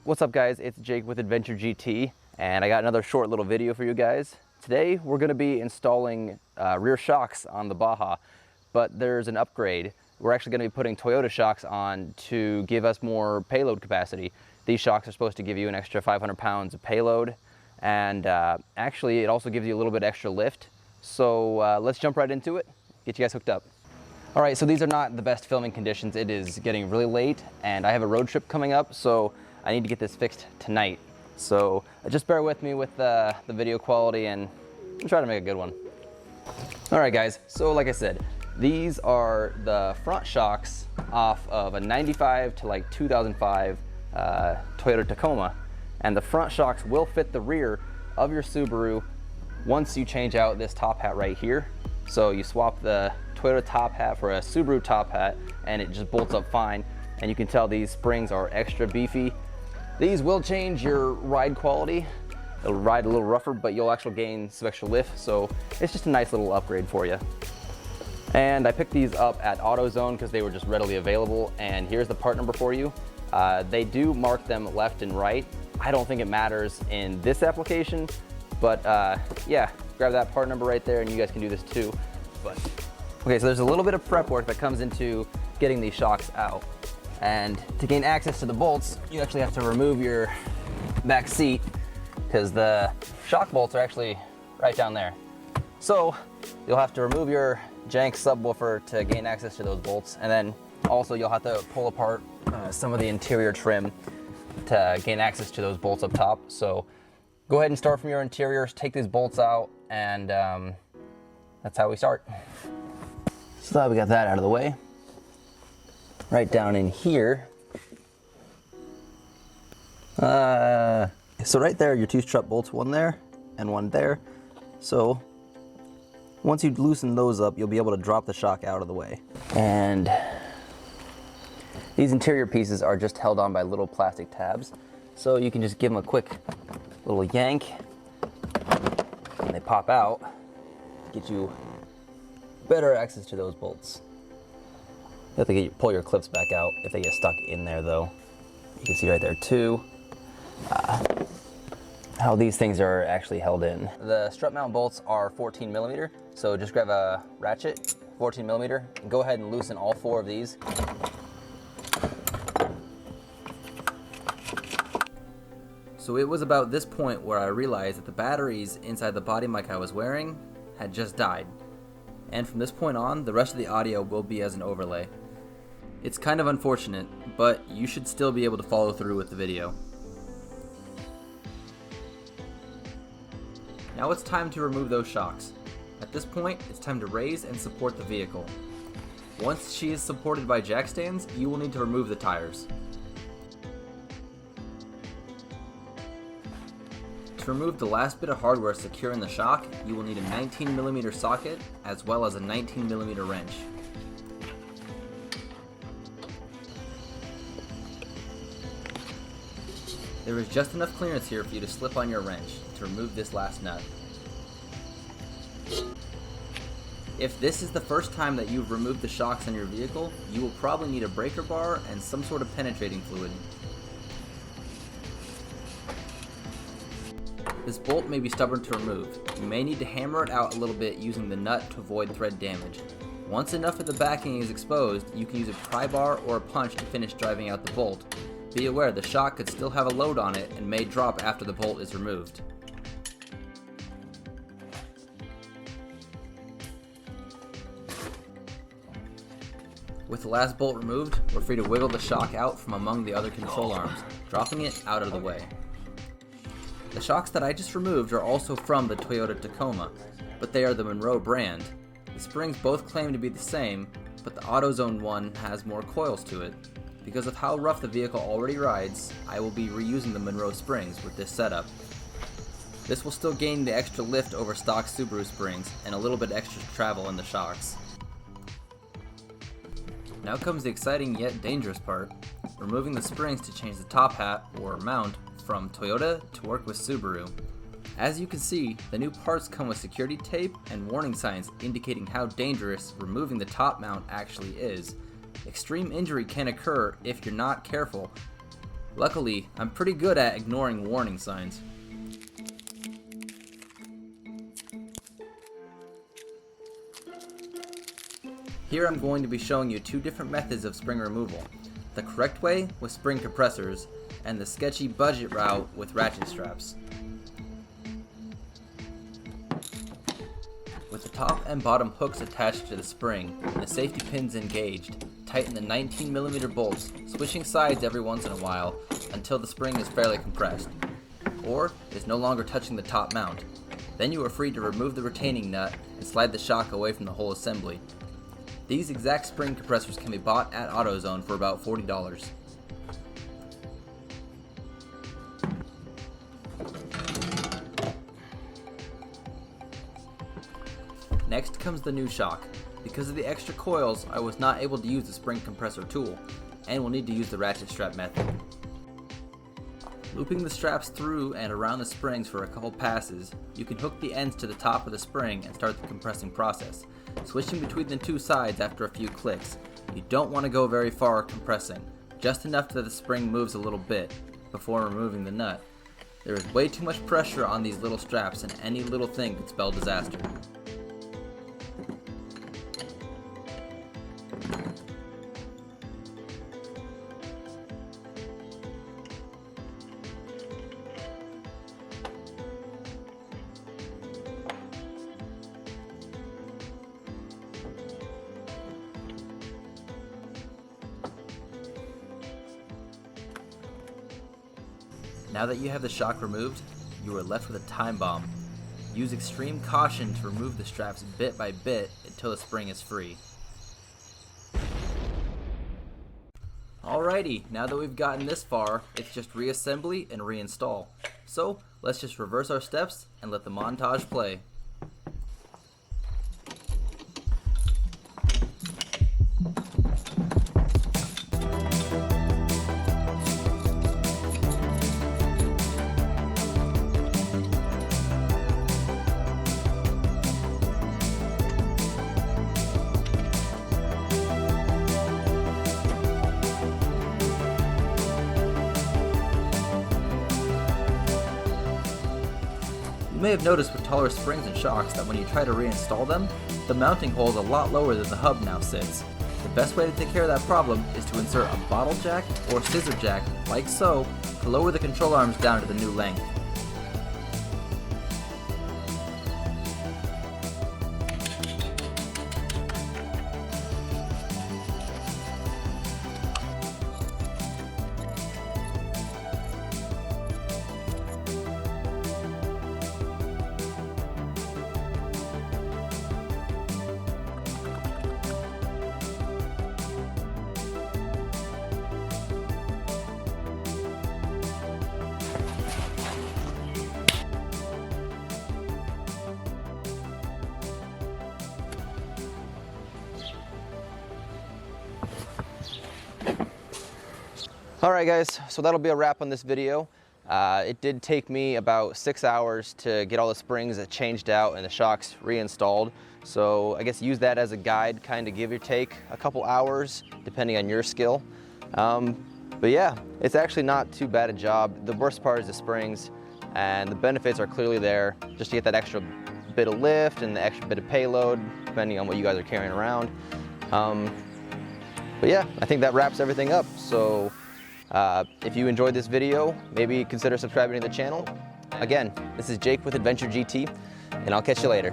What's up guys, it's Jake with Adventure GT and I got another short little video for you guys. Today we're going to be installing rear shocks on the Baja, but there's an upgrade. We're actually going to be putting Toyota shocks on to give us more payload capacity. These shocks are supposed to give you an extra 500 pounds of payload, and actually it also gives you a little bit extra lift. So let's jump right into it, get you guys hooked up. All right, so these are not the best filming conditions. It is getting really late and I have a road trip coming up, so I need to get this fixed tonight. So just bear with me with the video quality and I'll try to make a good one. All right guys, so like I said, these are the front shocks off of a 95 to like 2005 Toyota Tacoma. And the front shocks will fit the rear of your Subaru once you change out this top hat right here. So you swap the Toyota top hat for a Subaru top hat and it just bolts up fine. And you can tell these springs are extra beefy. These will change your ride quality. It'll ride a little rougher, but you'll actually gain some extra lift. So it's just a nice little upgrade for you. And I picked these up at AutoZone because they were just readily available. And here's the part number for you. They do mark them left and right. I don't think it matters in this application, but yeah, grab that part number right there and you guys can do this too. But okay, so there's a little bit of prep work that comes into getting these shocks out. And to gain access to the bolts, you actually have to remove your back seat because the shock bolts are actually right down there. So you'll have to remove your jank subwoofer to gain access to those bolts. And then also you'll have to pull apart some of the interior trim to gain access to those bolts up top. So go ahead and start from your interiors, take these bolts out, and that's how we start. So that we got that out of the way. Right down in here. So right there, your two strut bolts, one there and one there. So once you loosen those up, you'll be able to drop the shock out of the way. And these interior pieces are just held on by little plastic tabs. So you can just give them a quick little yank and they pop out, get you better access to those bolts. You have to pull your clips back out if they get stuck in there though. You can see right there too how these things are actually held in. The strut mount bolts are 14 millimeter, so just grab a ratchet, 14 millimeter, and go ahead and loosen all four of these. So it was about this point where I realized that the batteries inside the body mic I was wearing had just died. And from this point on, the rest of the audio will be as an overlay. It's kind of unfortunate, but you should still be able to follow through with the video. Now it's time to remove those shocks. At this point, it's time to raise and support the vehicle. Once she is supported by jack stands, you will need to remove the tires. To remove the last bit of hardware securing the shock, you will need a 19mm socket as well as a 19mm wrench. There is just enough clearance here for you to slip on your wrench to remove this last nut. If this is the first time that you've removed the shocks on your vehicle, you will probably need a breaker bar and some sort of penetrating fluid. This bolt may be stubborn to remove. You may need to hammer it out a little bit using the nut to avoid thread damage. Once enough of the backing is exposed, you can use a pry bar or a punch to finish driving out the bolt. Be aware the shock could still have a load on it and may drop after the bolt is removed. With the last bolt removed, we're free to wiggle the shock out from among the other control arms, dropping it out of the way. The shocks that I just removed are also from the Toyota Tacoma, but they are the Monroe brand. The springs both claim to be the same, but the AutoZone one has more coils to it. Because of how rough the vehicle already rides, I will be reusing the Monroe Springs with this setup. This will still gain the extra lift over stock Subaru springs and a little bit extra travel in the shocks. Now comes the exciting yet dangerous part, removing the springs to change the top hat or mount from Toyota to work with Subaru. As you can see, the new parts come with security tape and warning signs indicating how dangerous removing the top mount actually is. Extreme injury can occur if you're not careful. Luckily, I'm pretty good at ignoring warning signs. Here I'm going to be showing you two different methods of spring removal. The correct way with spring compressors, and the sketchy budget route with ratchet straps. With the top and bottom hooks attached to the spring and the safety pins engaged, tighten the 19mm bolts, switching sides every once in a while until the spring is fairly compressed, or is no longer touching the top mount. Then you are free to remove the retaining nut and slide the shock away from the whole assembly. These exact spring compressors can be bought at AutoZone for about $40. Next comes the new shock. Because of the extra coils, I was not able to use the spring compressor tool, and will need to use the ratchet strap method. Looping the straps through and around the springs for a couple passes, you can hook the ends to the top of the spring and start the compressing process, switching between the two sides after a few clicks. You don't want to go very far compressing, just enough that the spring moves a little bit before removing the nut. There is way too much pressure on these little straps, and any little thing could spell disaster. Now that you have the shock removed, you are left with a time bomb. Use extreme caution to remove the straps bit by bit until the spring is free. Alrighty, now that we've gotten this far, it's just reassembly and reinstall. So, let's just reverse our steps and let the montage play. You may have noticed with taller springs and shocks that when you try to reinstall them, the mounting hole is a lot lower than the hub now sits. The best way to take care of that problem is to insert a bottle jack or scissor jack, like so, to lower the control arms down to the new length. Alright guys, so that'll be a wrap on this video. It did take me about 6 hours to get all the springs changed out and the shocks reinstalled. So I guess use that as a guide, kind of give or take a couple hours depending on your skill. But yeah, it's actually not too bad a job. The worst part is the springs, and the benefits are clearly there just to get that extra bit of lift and the extra bit of payload depending on what you guys are carrying around. But yeah, I think that wraps everything up. So if you enjoyed this video, maybe consider subscribing to the channel. Again, this is Jake with Adventure GT, and I'll catch you later.